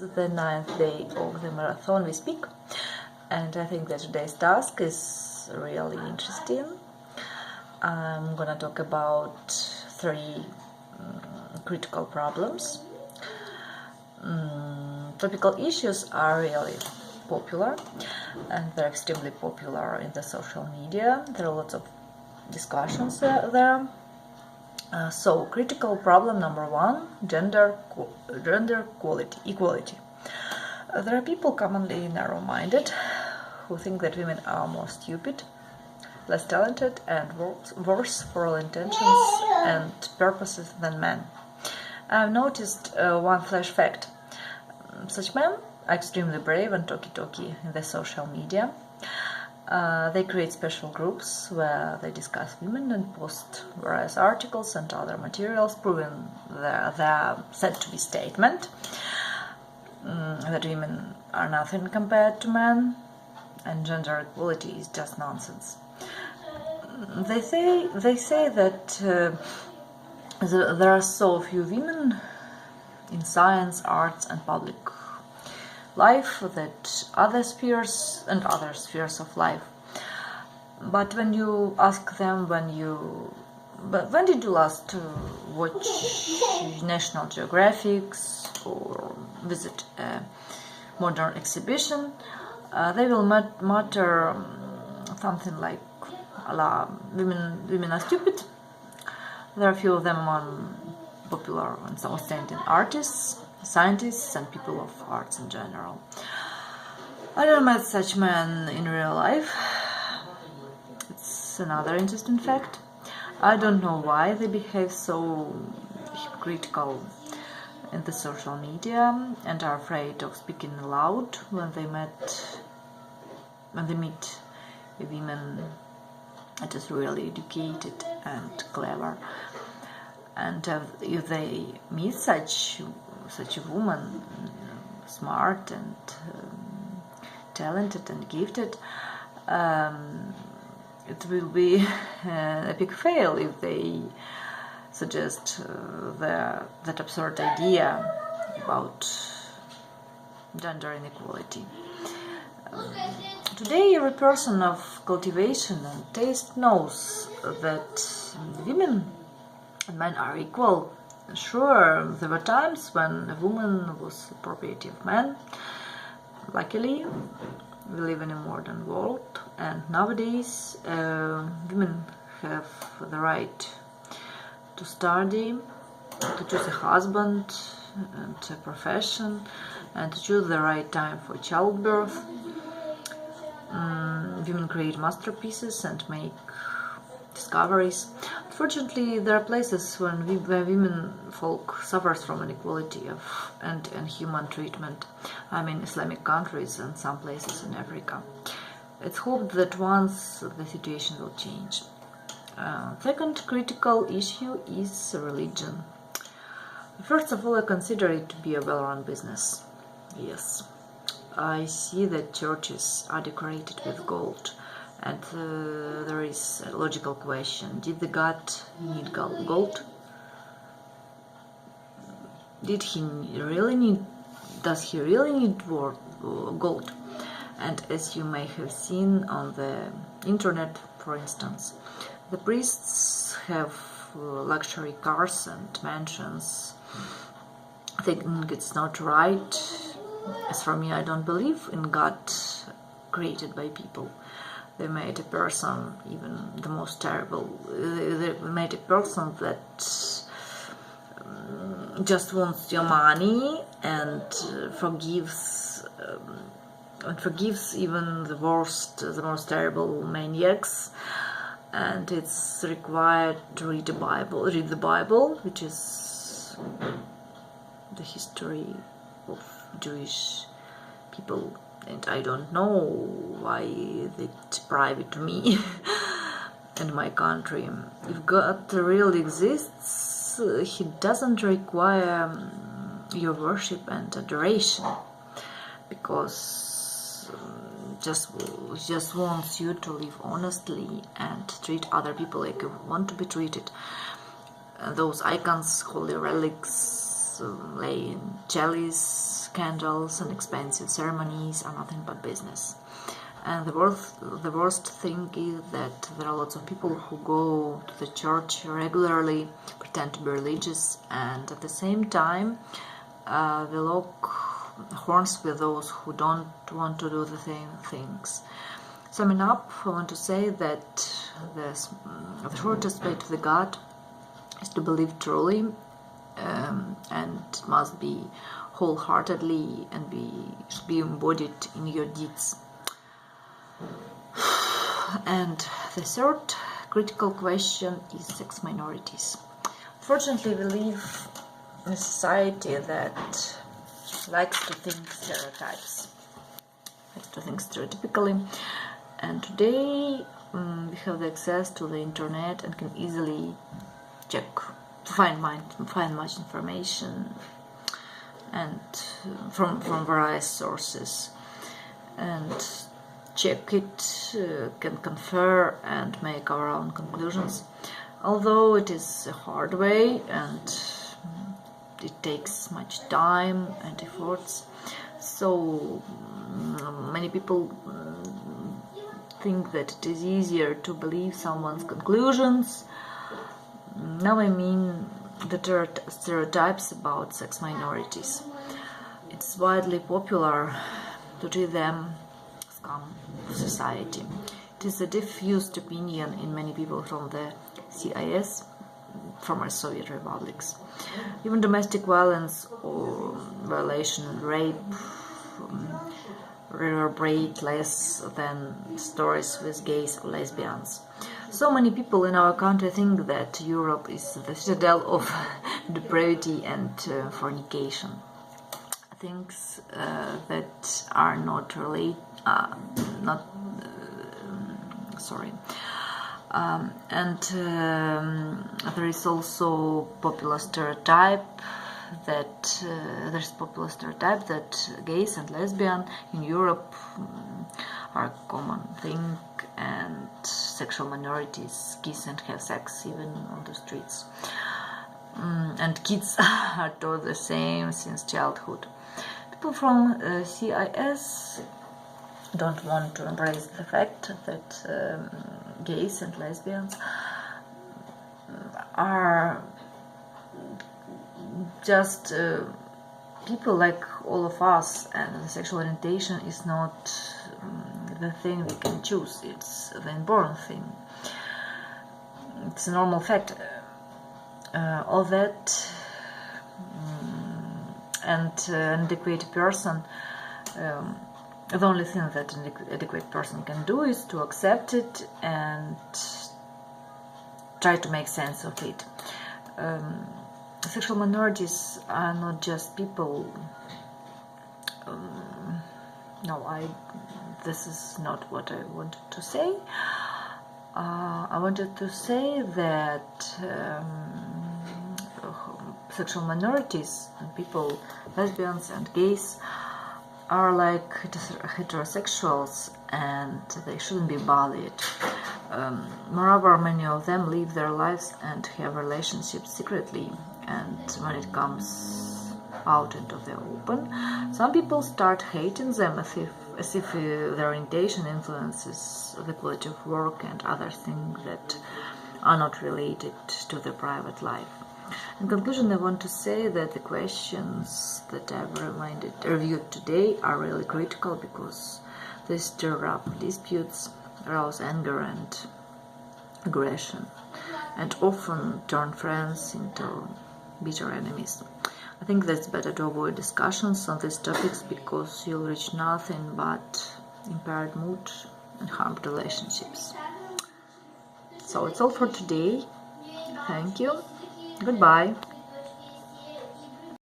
the 9th day of the marathon Wespeak, and I think that today's task is really interesting. I'm gonna talk about 3 critical problems. Topical issues are really popular, and they're extremely popular in the social media. There are lots of discussions there. So, critical problem number 1, gender equality. There are people commonly narrow-minded who think that women are more stupid, less talented, and worse for all intentions and purposes than men. I've noticed one flash fact. Such men are extremely brave and talky in the social media. They create special groups where they discuss women and post various articles and other materials proving their said-to-be statement that women are nothing compared to men and gender equality is just nonsense. They say that there are so few women in science, arts, and public life that other spheres of life. But when you ask them when did you last watch National Geographic or visit a modern exhibition, they will mutter something like, women are stupid. There are few of them among popular and outstanding artists, scientists, and people of arts in general. I never met such men in real life. It's another interesting fact. I don't know why they behave so hypocritical in the social media and are afraid of speaking aloud when they meet women that is really educated and clever. And if they meet such a woman, smart and talented and gifted, it will be a big fail if they suggest that absurd idea about gender inequality. Today, every person of cultivation and taste knows that women and men are equal. Sure, there were times when a woman was the property of men. Luckily, we live in a modern world, and nowadays women have the right to study, to choose a husband and a profession, and to choose the right time for childbirth. Women create masterpieces and make discoveries. Unfortunately, there are places where women folk suffers from inequality and inhuman treatment. I mean, Islamic countries and some places in Africa. It's hoped that once the situation will change. Second critical issue is religion. First of all, I consider it to be a well-run business. Yes, I see that churches are decorated with gold. And there is a logical question: did the God need gold? Does he really need gold? And as you may have seen on the internet, for instance, the priests have luxury cars and mansions. I think it's not right. As for me, I don't believe in God created by people. They made a person, even the most terrible, they made a person that just wants your money and forgives even the most terrible maniacs. And it's required to read the Bible, which is the history of Jewish people. And I don't know why it's private to me and my country. If God really exists, He doesn't require your worship and adoration, because just wants you to live honestly and treat other people like you want to be treated. Those icons, holy relics, laying chalice, scandals and expensive ceremonies are nothing but business. And the worst thing is that there are lots of people who go to the church regularly, pretend to be religious, and at the same time they lock horns with those who don't want to do the same things. Summing up, I want to say that the shortest way to the God is to believe truly, and must be wholeheartedly and should be embodied in your deeds. And the third critical question is sex minorities. Fortunately, we live in a society that likes to think stereotypes, likes to think stereotypically, and today we have the access to the internet and can easily check, find much information and from various sources, and check it, can confer and make our own conclusions, although it is a hard way and it takes much time and efforts. So many people think that it is easier to believe someone's conclusions. Now I mean the stereotypes about sex minorities. It's widely popular to treat them as scum of society. It is a diffused opinion in many people from the CIS, former Soviet republics. Even domestic violence or violation, rape, reverberate less than stories with gays or lesbians. So many people in our country think that Europe is the citadel of depravity and fornication. Things that are not really there is also popular stereotype that gays and lesbians in Europe are a common thing, and sexual minorities kiss and have sex even on the streets, and kids are taught the same since childhood. People from CIS don't want to embrace the fact that gays and lesbians are just people like all of us, and sexual orientation is not the thing we can choose, it's the inborn thing, it's a normal fact. All that and an adequate person, the only thing that an adequate person can do is to accept it and try to make sense of it. Sexual minorities are not just people. This is not what I wanted to say. I wanted to say that sexual minorities and people, lesbians and gays, are like heterosexuals, and they shouldn't be bullied. Moreover, many of them live their lives and have relationships secretly, and when it comes out into the open, some people start hating them as if their orientation influences the quality of work and other things that are not related to their private life. In conclusion, I want to say that the questions that I've reviewed today are really critical, because they stir up disputes, arouse anger and aggression, and often turn friends into bitter enemies. I think that's better to avoid discussions on these topics, because you'll reach nothing but impaired mood and harmed relationships. So it's all for today. Thank you. Goodbye.